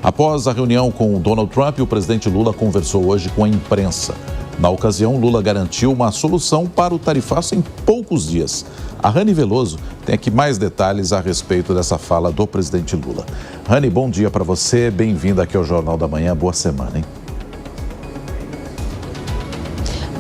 Após a reunião com o Donald Trump, o presidente Lula conversou hoje com a imprensa. Na ocasião, Lula garantiu uma solução para o tarifaço em poucos dias. A Rani Veloso tem aqui mais detalhes a respeito dessa fala do presidente Lula. Rani, bom dia para você, bem-vinda aqui ao Jornal da Manhã, boa semana, hein?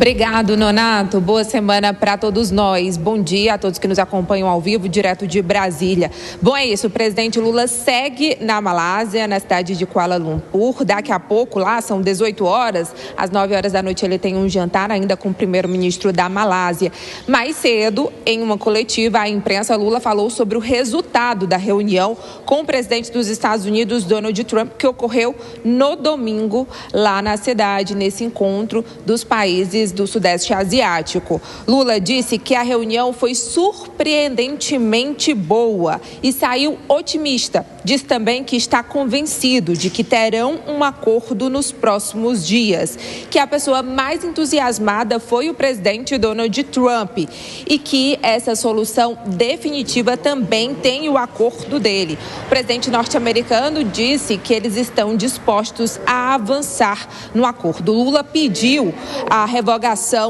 Obrigado, Nonato. Boa semana para todos nós. Bom dia a todos que nos acompanham ao vivo, direto de Brasília. Bom, é isso. O presidente Lula segue na Malásia, na cidade de Kuala Lumpur. Daqui a pouco, lá são 18 horas. Às 9 horas da noite, ele tem um jantar ainda com o primeiro-ministro da Malásia. Mais cedo, em uma coletiva à imprensa, Lula falou sobre o resultado da reunião com o presidente dos Estados Unidos, Donald Trump, que ocorreu no domingo, lá na cidade, nesse encontro dos países do Sudeste Asiático. Lula disse que a reunião foi surpreendentemente boa e saiu otimista. Diz também que está convencido de que terão um acordo nos próximos dias, que a pessoa mais entusiasmada foi o presidente Donald Trump e que essa solução definitiva também tem o acordo dele. O presidente norte-americano disse que eles estão dispostos a avançar no acordo. Lula pediu a revogação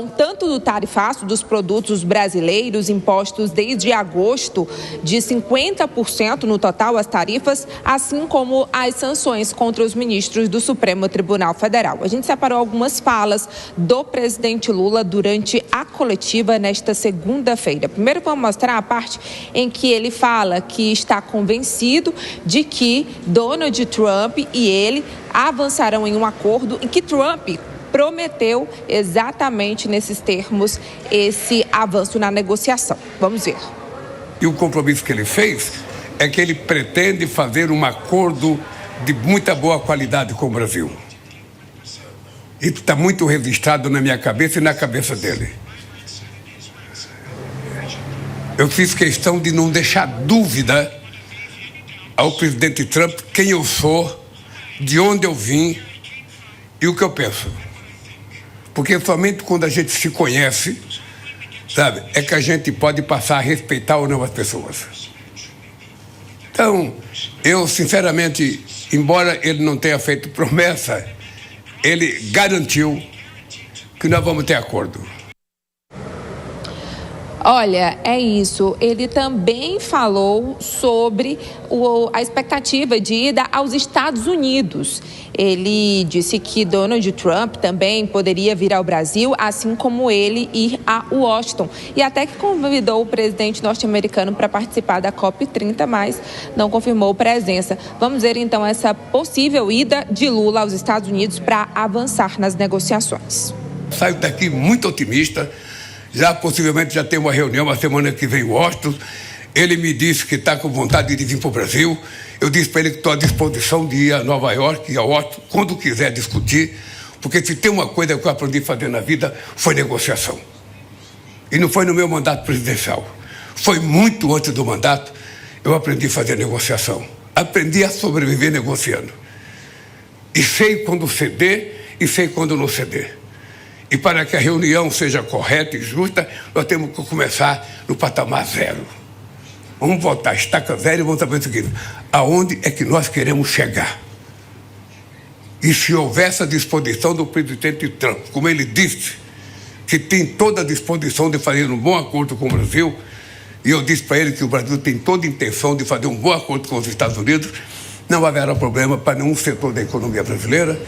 tanto do tarifaço dos produtos brasileiros impostos desde agosto de 50% no total as tarifas, assim como as sanções contra os ministros do Supremo Tribunal Federal. A gente separou algumas falas do presidente Lula durante a coletiva nesta segunda-feira. Primeiro vamos mostrar a parte em que ele fala que está convencido de que Donald Trump e ele avançarão em um acordo em que Trump prometeu exatamente nesses termos esse avanço na negociação. Vamos ver. E o compromisso que ele fez é que ele pretende fazer um acordo de muita boa qualidade com o Brasil. Isso está muito registrado na minha cabeça e na cabeça dele. Eu fiz questão de não deixar dúvida ao presidente Trump quem eu sou, de onde eu vim e o que eu penso. Porque somente quando a gente se conhece, sabe, é que a gente pode passar a respeitar ou não as pessoas. Então, eu, sinceramente, embora ele não tenha feito promessa, ele garantiu que nós vamos ter acordo. Olha, é isso. Ele também falou sobre a expectativa de ida aos Estados Unidos. Ele disse que Donald Trump também poderia vir ao Brasil, assim como ele ir a Washington. E até que convidou o presidente norte-americano para participar da COP30, mas não confirmou presença. Vamos ver então essa possível ida de Lula aos Estados Unidos para avançar nas negociações. Saio daqui muito otimista. Possivelmente já tem uma reunião a semana que vem em Washington. Ele me disse que está com vontade de vir para o Brasil. Eu disse para ele que estou à disposição de ir a Nova York e a Washington quando quiser discutir, porque se tem uma coisa que eu aprendi a fazer na vida foi negociação. E não foi no meu mandato presidencial. Foi muito antes do mandato eu aprendi a fazer negociação. Aprendi a sobreviver negociando. E sei quando ceder e sei quando não ceder. E para que a reunião seja correta e justa, nós temos que começar no patamar zero. Vamos voltar a estaca zero e vamos saber o seguinte: aonde é que nós queremos chegar? E se houver essa disposição do presidente Trump, como ele disse, que tem toda a disposição de fazer um bom acordo com o Brasil, e eu disse para ele que o Brasil tem toda a intenção de fazer um bom acordo com os Estados Unidos, não haverá problema para nenhum setor da economia brasileira.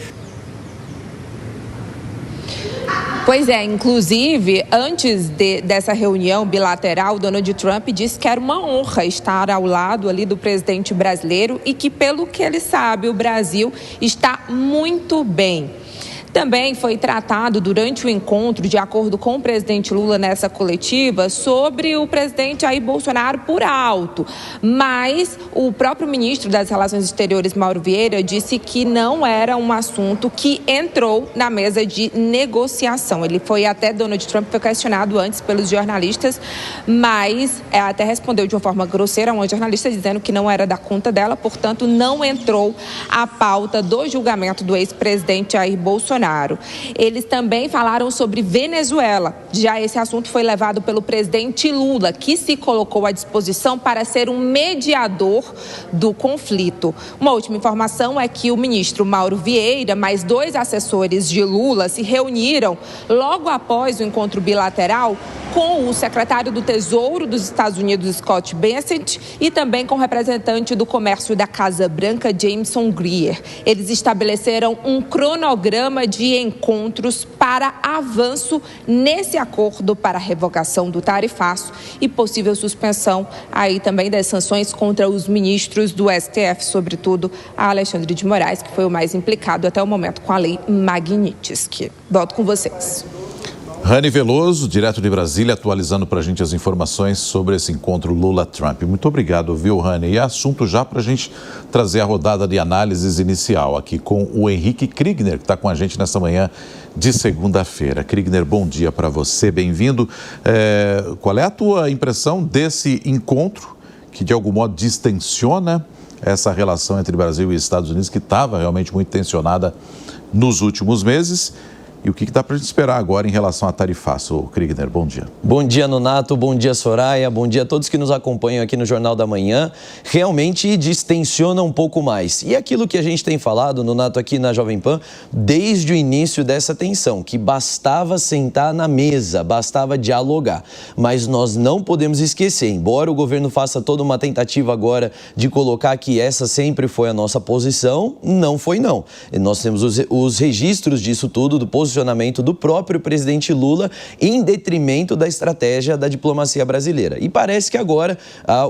Pois é, inclusive, antes dessa reunião bilateral, Donald Trump disse que era uma honra estar ao lado ali do presidente brasileiro e que, pelo que ele sabe, o Brasil está muito bem. Também foi tratado durante o encontro, de acordo com o presidente Lula nessa coletiva, sobre o presidente Jair Bolsonaro por alto. Mas o próprio ministro das Relações Exteriores, Mauro Vieira, disse que não era um assunto que entrou na mesa de negociação. Ele foi até, Donald Trump foi questionado antes pelos jornalistas, mas até respondeu de uma forma grosseira a uma jornalista dizendo que não era da conta dela, portanto não entrou a pauta do julgamento do ex-presidente Jair Bolsonaro. Bolsonaro. Eles também falaram sobre Venezuela. Já esse assunto foi levado pelo presidente Lula, que se colocou à disposição para ser um mediador do conflito. Uma última informação é que o ministro Mauro Vieira, mais 2 assessores de Lula, se reuniram logo após o encontro bilateral com o secretário do Tesouro dos Estados Unidos, Scott Bessent, e também com o representante do comércio da Casa Branca, Jameson Greer. Eles estabeleceram um cronograma de encontros para avanço nesse acordo para a revogação do tarifaço e possível suspensão aí também das sanções contra os ministros do STF, sobretudo a Alexandre de Moraes, que foi o mais implicado até o momento com a lei Magnitsky. Volto com vocês. Rani Veloso, direto de Brasília, atualizando para a gente as informações sobre esse encontro Lula-Trump. Muito obrigado, viu, Rani? E assunto já para a gente trazer a rodada de análises inicial aqui com o Henrique Kriegner, que está com a gente nessa manhã de segunda-feira. Kriegner, bom dia para você, bem-vindo. Qual é a tua impressão desse encontro que, de algum modo, distensiona essa relação entre Brasil e Estados Unidos, que estava realmente muito tensionada nos últimos meses? E o que dá para a gente esperar agora em relação a tarifaço? Kriegner, bom dia. Bom dia, Nonato. Bom dia, Soraya. Bom dia a todos que nos acompanham aqui no Jornal da Manhã. Realmente distensiona um pouco mais. E aquilo que a gente tem falado, Nonato, aqui na Jovem Pan, desde o início dessa tensão, que bastava sentar na mesa, bastava dialogar. Mas nós não podemos esquecer, embora o governo faça toda uma tentativa agora de colocar que essa sempre foi a nossa posição, não foi não. E nós temos os registros disso tudo, do posicionamento do próprio presidente Lula em detrimento da estratégia da diplomacia brasileira. E parece que agora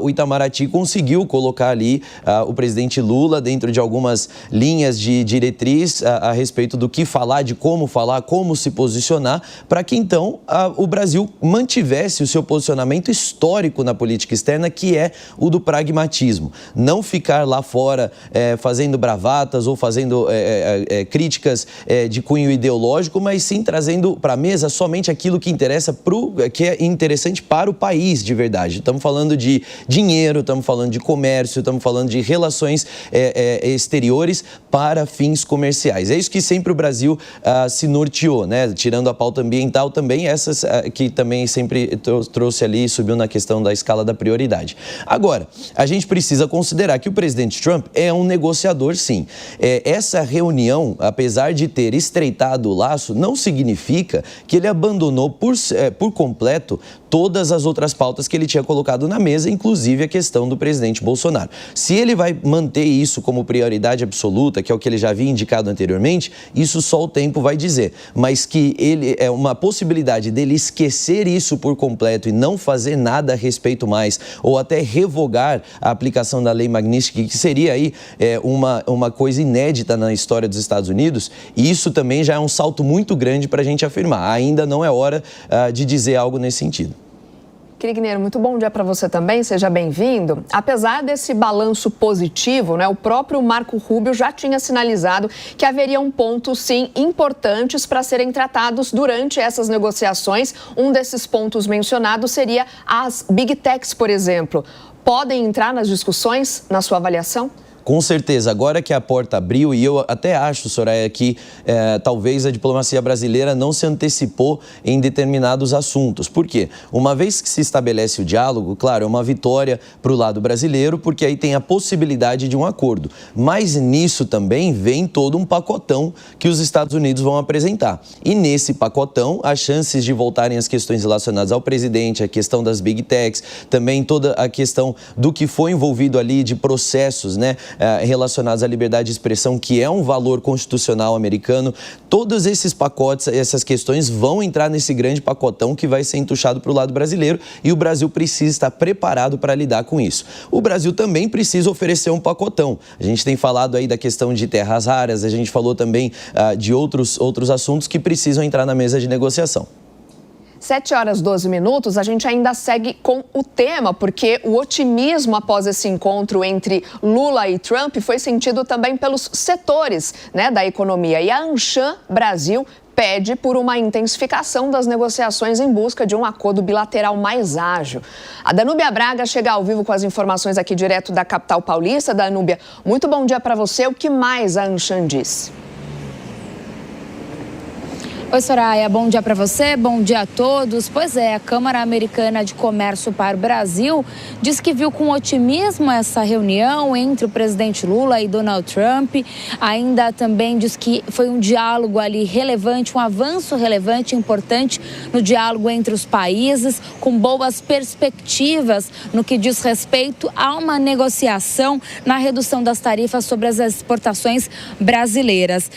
o Itamaraty conseguiu colocar ali o presidente Lula dentro de algumas linhas de diretriz a respeito do que falar, de como falar, como se posicionar, para que então o Brasil mantivesse o seu posicionamento histórico na política externa, que é o do pragmatismo. Não ficar lá fora fazendo bravatas ou fazendo críticas de cunho ideológico, mas sim trazendo para a mesa somente aquilo que interessa que é interessante para o país de verdade. Estamos falando de dinheiro, estamos falando de comércio, estamos falando de relações exteriores para fins comerciais. É isso que sempre o Brasil se norteou, né? Tirando a pauta ambiental também, essas que também sempre trouxe ali e subiu na questão da escala da prioridade. Agora, a gente precisa considerar que o presidente Trump é um negociador, sim. Essa reunião, apesar de ter estreitado o laço, não significa que ele abandonou por completo todas as outras pautas que ele tinha colocado na mesa, inclusive a questão do presidente Bolsonaro. Se ele vai manter isso como prioridade absoluta, que é o que ele já havia indicado anteriormente, isso só o tempo vai dizer. Mas que ele é uma possibilidade dele esquecer isso por completo e não fazer nada a respeito mais, ou até revogar a aplicação da lei Magnitsky, que seria aí uma coisa inédita na história dos Estados Unidos, e isso também já é um salto muito grande para a gente afirmar. Ainda não é hora de dizer algo nesse sentido. Kriegner, muito bom dia para você também, seja bem-vindo. Apesar desse balanço positivo, né, o próprio Marco Rubio já tinha sinalizado que haveriam pontos, sim, importantes para serem tratados durante essas negociações. Um desses pontos mencionados seria as Big Techs, por exemplo. Podem entrar nas discussões, na sua avaliação? Com certeza, agora que a porta abriu, e eu até acho, Soraya, que talvez a diplomacia brasileira não se antecipou em determinados assuntos. Por quê? Uma vez que se estabelece o diálogo, claro, é uma vitória para o lado brasileiro, porque aí tem a possibilidade de um acordo. Mas nisso também vem todo um pacotão que os Estados Unidos vão apresentar. E nesse pacotão, as chances de voltarem as questões relacionadas ao presidente, a questão das Big Techs, também toda a questão do que foi envolvido ali de processos, né? Relacionados à liberdade de expressão, que é um valor constitucional americano. Todos esses pacotes, essas questões vão entrar nesse grande pacotão que vai ser entuchado para o lado brasileiro, e o Brasil precisa estar preparado para lidar com isso. O Brasil também precisa oferecer um pacotão. A gente tem falado aí da questão de terras raras, a gente falou também de outros assuntos que precisam entrar na mesa de negociação. 7h12, a gente ainda segue com o tema, porque o otimismo após esse encontro entre Lula e Trump foi sentido também pelos setores, né, da economia. E a Anshan Brasil pede por uma intensificação das negociações em busca de um acordo bilateral mais ágil. A Danúbia Braga chega ao vivo com as informações aqui direto da capital paulista. Danúbia, muito bom dia para você. O que mais a Anshan diz? Oi, Soraya, bom dia para você, bom dia a todos. Pois é, a Câmara Americana de Comércio para o Brasil diz que viu com otimismo essa reunião entre o presidente Lula e Donald Trump. Ainda também diz que foi um diálogo ali relevante, um avanço relevante, importante no diálogo entre os países, com boas perspectivas no que diz respeito a uma negociação na redução das tarifas sobre as exportações brasileiras.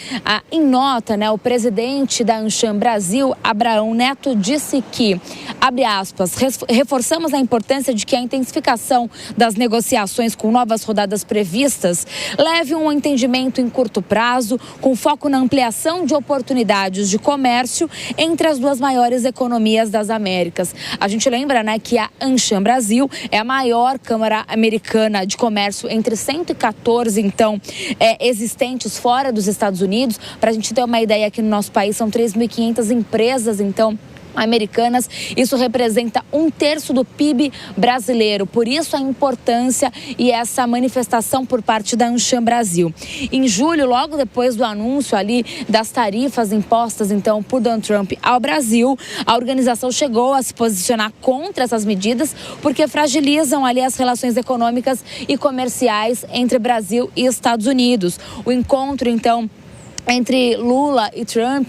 Em nota, o presidente da Ancham Brasil, Abraão Neto, disse que, abre aspas, reforçamos a importância de que a intensificação das negociações com novas rodadas previstas leve a um entendimento em curto prazo, com foco na ampliação de oportunidades de comércio entre as duas maiores economias das Américas. A gente lembra, que a Ancham Brasil é a maior Câmara Americana de Comércio entre 114, então, existentes fora dos Estados Unidos. Para a gente ter uma ideia, aqui no nosso país são 3.500 empresas, então, americanas. Isso representa 1/3 do PIB brasileiro. Por isso a importância e essa manifestação por parte da Ancham Brasil. Em julho, logo depois do anúncio ali das tarifas impostas então por Donald Trump ao Brasil, a organização chegou a se posicionar contra essas medidas porque fragilizam ali as relações econômicas e comerciais entre Brasil e Estados Unidos. O encontro então entre Lula e Trump,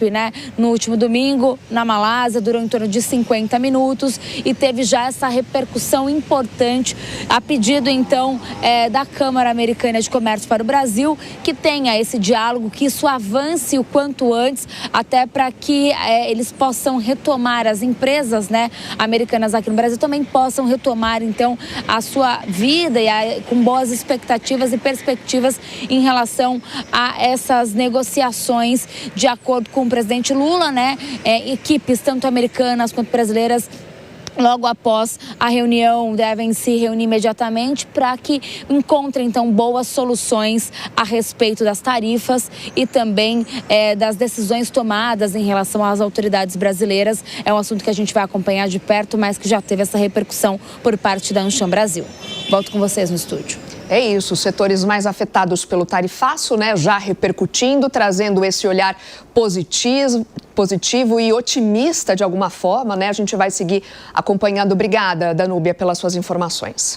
no último domingo, na Malásia, durou em torno de 50 minutos e teve já essa repercussão importante a pedido, então, da Câmara Americana de Comércio para o Brasil, que tenha esse diálogo, que isso avance o quanto antes, até para que eles possam retomar, as empresas, americanas aqui no Brasil também possam retomar, então, a sua vida e com boas expectativas e perspectivas em relação a essas negociações. De acordo com o presidente Lula, equipes tanto americanas quanto brasileiras, logo após a reunião, devem se reunir imediatamente para que encontrem, então, boas soluções a respeito das tarifas e também das decisões tomadas em relação às autoridades brasileiras. É um assunto que a gente vai acompanhar de perto, mas que já teve essa repercussão por parte da Ancham Brasil. Volto com vocês no estúdio. É isso, os setores mais afetados pelo tarifaço, já repercutindo, trazendo esse olhar positivo e otimista de alguma forma, A gente vai seguir acompanhando. Obrigada, Danúbia, pelas suas informações.